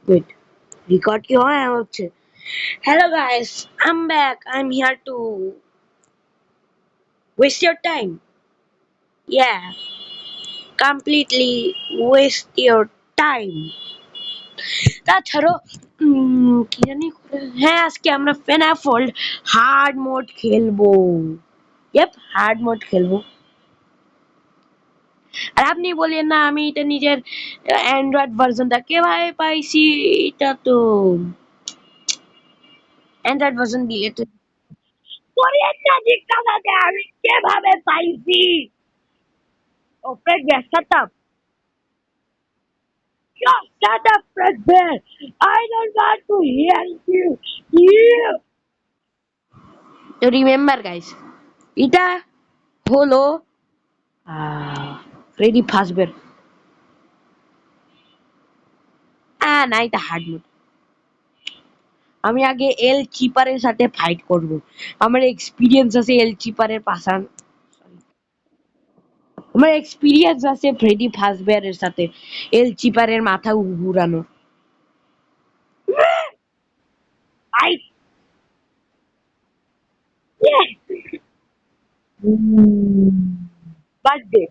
Wait, record কি হয় হচ্ছে? Hello guys, I'm back. I'm here to waste your time. Yeah, completely waste your time. তাছাড়াও কি জানি হ্যাঁ আজকে আমরা ফেনাফোল্ড হার্ড মোড খেলবো। হার্ড মোড খেলবো। আর আপনি বলেন না আমি এটা নিজের অ্যান্ড্রয়েড ভার্সনটা কিভাবে পাইছি, এটা তো অ্যান্ড্রয়েড ভার্সন দিলে তো কোরিয়ানটা জিজ্ঞাসাতে আমি কিভাবে পাইছি। ওকে shut up. Just shut up, Fredbear. I don't want to hear you. You. তো রিমেম্বার গাইস, এটা হলো ফ্রেডি ফাজবের। না এটা হার্ড মোড। আমি আগে এল চিপারের সাথে ফাইট করব। আমার এক্সপিরিয়েন্স আছে এল চিপারের পাশান, আমার এক্সপিরিয়েন্স আছে ফ্রেডি ফাজবেয়ারের সাথে এল চিপারের মাথা ঘুরানো। I birthday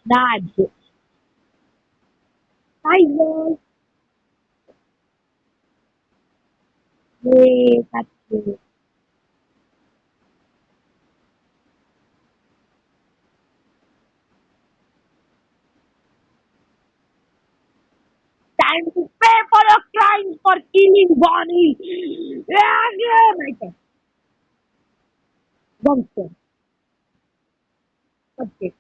Dad. Hi guys. Hey, that's it. Time to pay for your crimes for killing Bonnie. Yeah, yeah, my God. Gangster. Okay.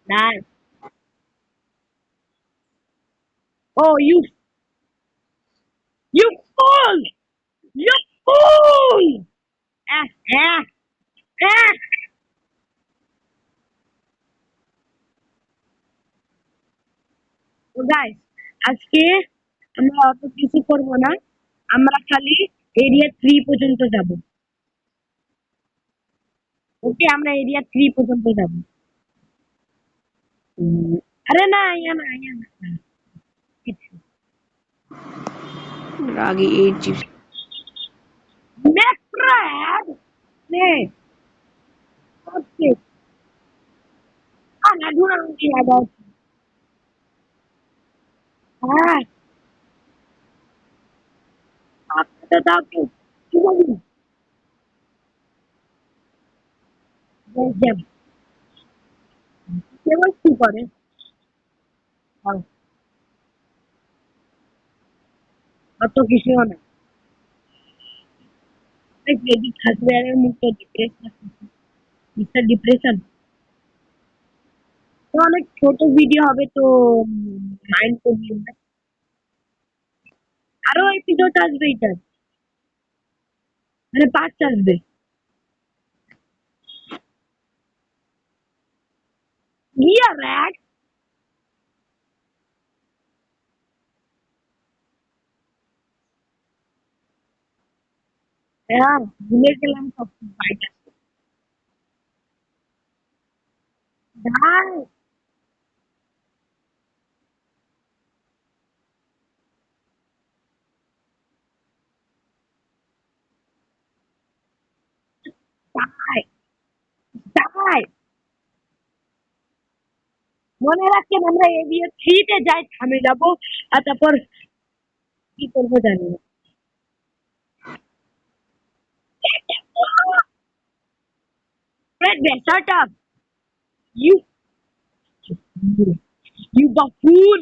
Nice. Oh, you fool! You fool! Ah, ah, ah. So guys, আজকে আমরা অত কিছু করবো না, আমরা খালি area 3 পর্যন্ত যাব। ওকে, আমরা এরিয়া 3 পর্যন্ত যাব। আরে না, ইয়া না, ইয়া না। কিছু আগে 8 জিবি Necrad? নে, ওকে। না ধুনা কি আবার। হ্যাঁ, আপনাদের দাও কি? কি বলি? যাম। কেবল কি করে? অত কিছুও না। লেডি খাসবিয়ারের মুখে ডিপ্রেশন, মিস্টার ডিপ্রেশন। তো অনেক ছোট ভিডিও হবে তো মাইন্ড করবেন না। আরো এপিসোড আসবে এটার, মানে পার্ট আসবে। গিয়া র্যাক। হ্যাঁ, ভুলে গেলাম সব পার্ট আসবে। ভাই, তাই তাই মনে রাখেন, আমরা এরিয়া 3 তে যাই থামে যাবো, আর তারপর কি করবো জানি না। Fred, shut up. You, you buffoon.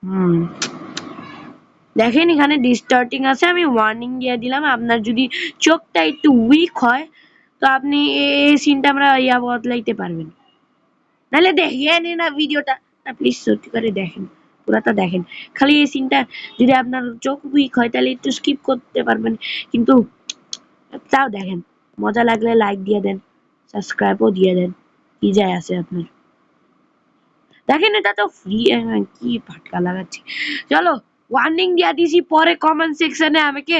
হুম, দেখেন এখানে ডিস্টার্টিং আছে, আমি ওয়ার্নিং দিয়ে দিলাম। আপনার যদি চোখটা একটু উইক হয় তো আপনি এই সিনটা আমরা ইয়া বদলাইতে পারবেন, নাহলে দেখিয়ে নিন না ভিডিওটা। না প্লিজ সত্যি করে দেখেন। পুরাটা দেখেন। খালি এই সিনটা যদি আপনার চোখ উইক হয় তাহলে একটু স্কিপ করতে পারবেন, কিন্তু তাও দেখেন। মজা লাগলে লাইক দিয়ে দেন, সাবস্ক্রাইবও দিয়ে দেন, কি যায় আছে আপনার। দেখেন এটা তো ফ্রি, কি ফাটকা লাগাচ্ছি। চলো ওয়ার্নিং দিয়া দিছি, পরে কমেন্ট সেকশনে আমাকে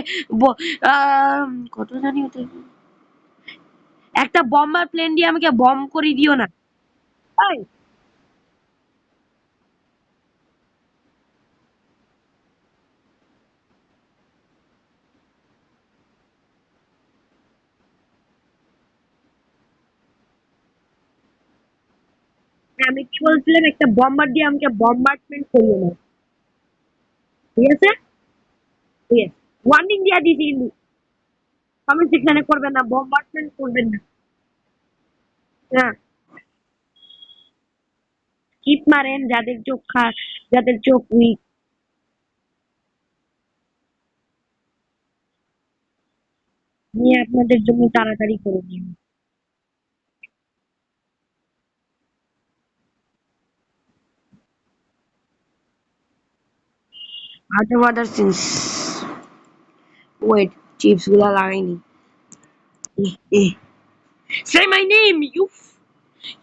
কত জানি ওটা, একটা বম্বার প্লেন দিয়ে আমাকে বম করে দিও না। এই, আমি কি বলছিলাম, একটা বম্বার দিয়ে আমাকে বম্বার্ডমেন্ট করিও না, ঠিক আছে? ঠিক আছে, ওয়ার্নিং দিয়া দিছি কিন্তু কমেন্ট সেকশনে করবেন না, বম্বার্ডমেন্ট করবেন না। হ্যাঁ, স্কিপ মারেন যাদের চোখ যাদের চোখ উইক। নিয়ে আপনাদের জন্য তাড়াতাড়ি করে দিন। আদার সিন্স, ওয়েট, চিপস গুলা লাগাইনি। Eh, eh. Say my name, you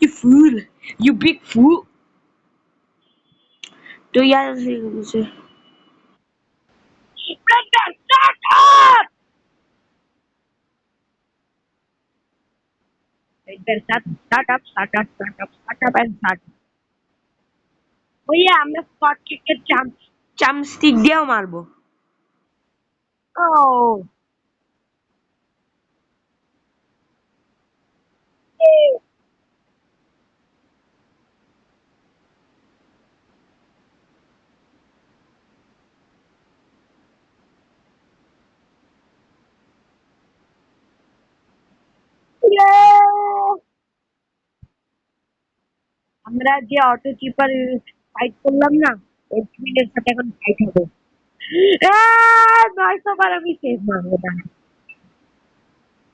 fool, you big fool. तो यार मुझे Brenda, shut up! Brenda, shut up and shut. ওইয়া আমরা স্কট কেকের চামস্টিক দিয়েও মারবো। ও আমরা যে অটো চিপার ফাইট করলাম না, ওই টুইনের সাথে এখন ফাইট হবে। নয়তো বার আমি শেষ মারবো না।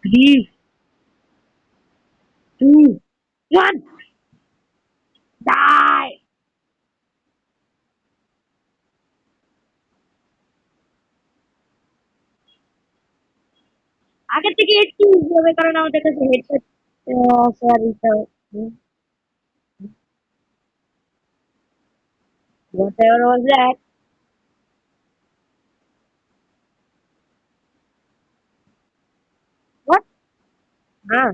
Three, two, one, die. আগে থেকে একটু হবে, কারণ আমাদের কাছে headset, sorry, whatever was that. What? হ্যাঁ।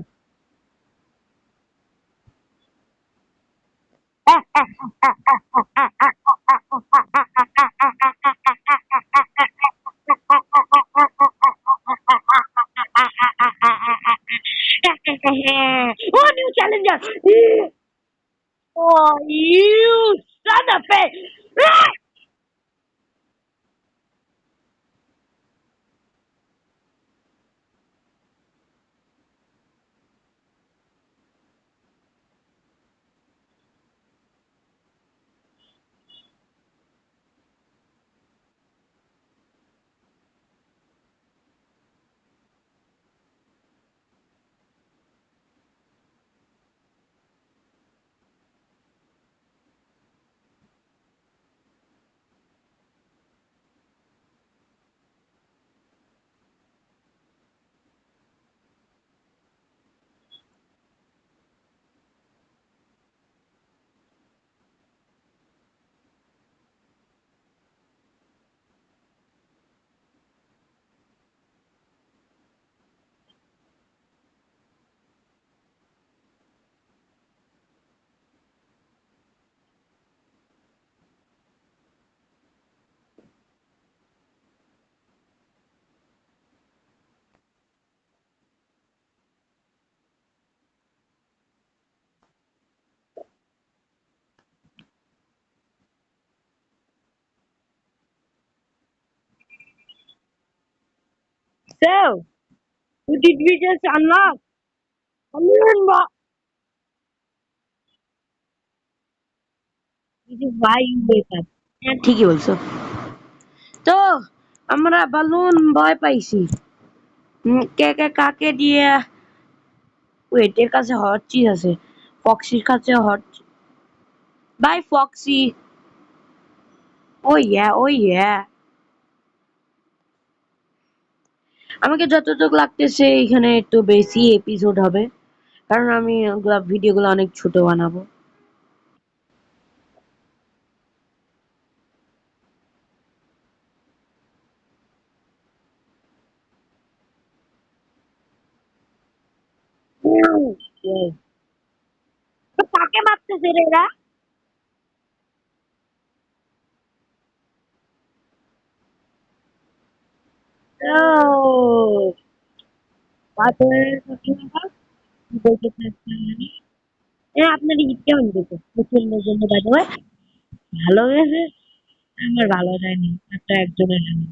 Oh, new challenger! Oh, you son of a! So, who did we just unlock? Unlock. This is why you wake up. হ্যাঁ, ঠিকই বলছো। তো আমরা বালুন ভয় পাইছি। কে কে কাকে দিয়ে, ওয়েট, এর কাছে হট চিজ আছে, ফক্সির কাছে hot. Bye Foxy. Oh yeah, oh yeah. আমাকে যতটুকু লাগতেছে এখানে একটু বেশি এপিসোড হবে, কারণ আমি ভিডিওগুলো অনেক ছোট বানাবো। Yes. তো কাকে মারতেছে রে এরা? ও তারপরে কি বলতে চাচ্ছিলাম জানি? আপনার ঈদ কেমন গেছে মুসলিমদের জন্য? বাই দ্য ওয়ে, ভালো গেছে? আমার ভালো যায়নি, একটা একজনের জন্য।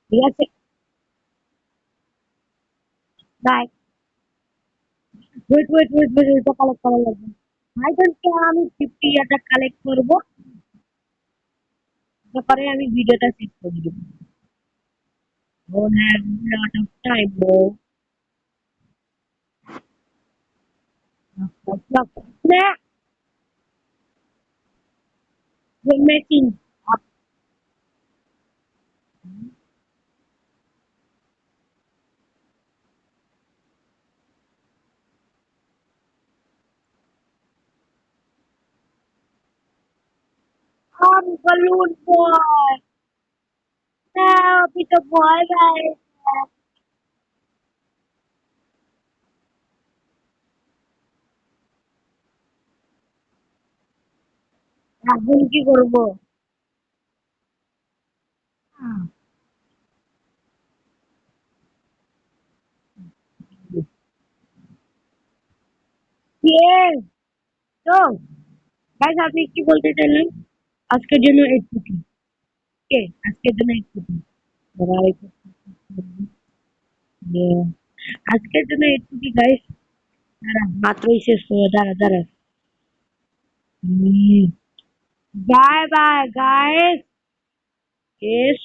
ঠিক আছে, বাই। ওয়েট, ওইটা কালেক্ট করা লাগবে। ভাই বলছে আমি 50 ইয়ারটা কালেক্ট করবো, তারপরে আমি ভিডিওটা সেট করে দেবো। Don't have a lot of time, bro. Nah, you're making up. I'm balloon boy. Now, Peter boy, guys. এখন কি করবো? Yes. তো গাইস, আপনি কি বলতে চাইলেন? আজকের জন্য এইটুকুই। কে আজকের জন্য এইটুকুই। Yeah. আজকের জন্য এইটুকুই গাইস। দাঁড়া, মাত্রই শেষ হলো, দাঁড়া দাঁড়া। Bye bye guys. Yes.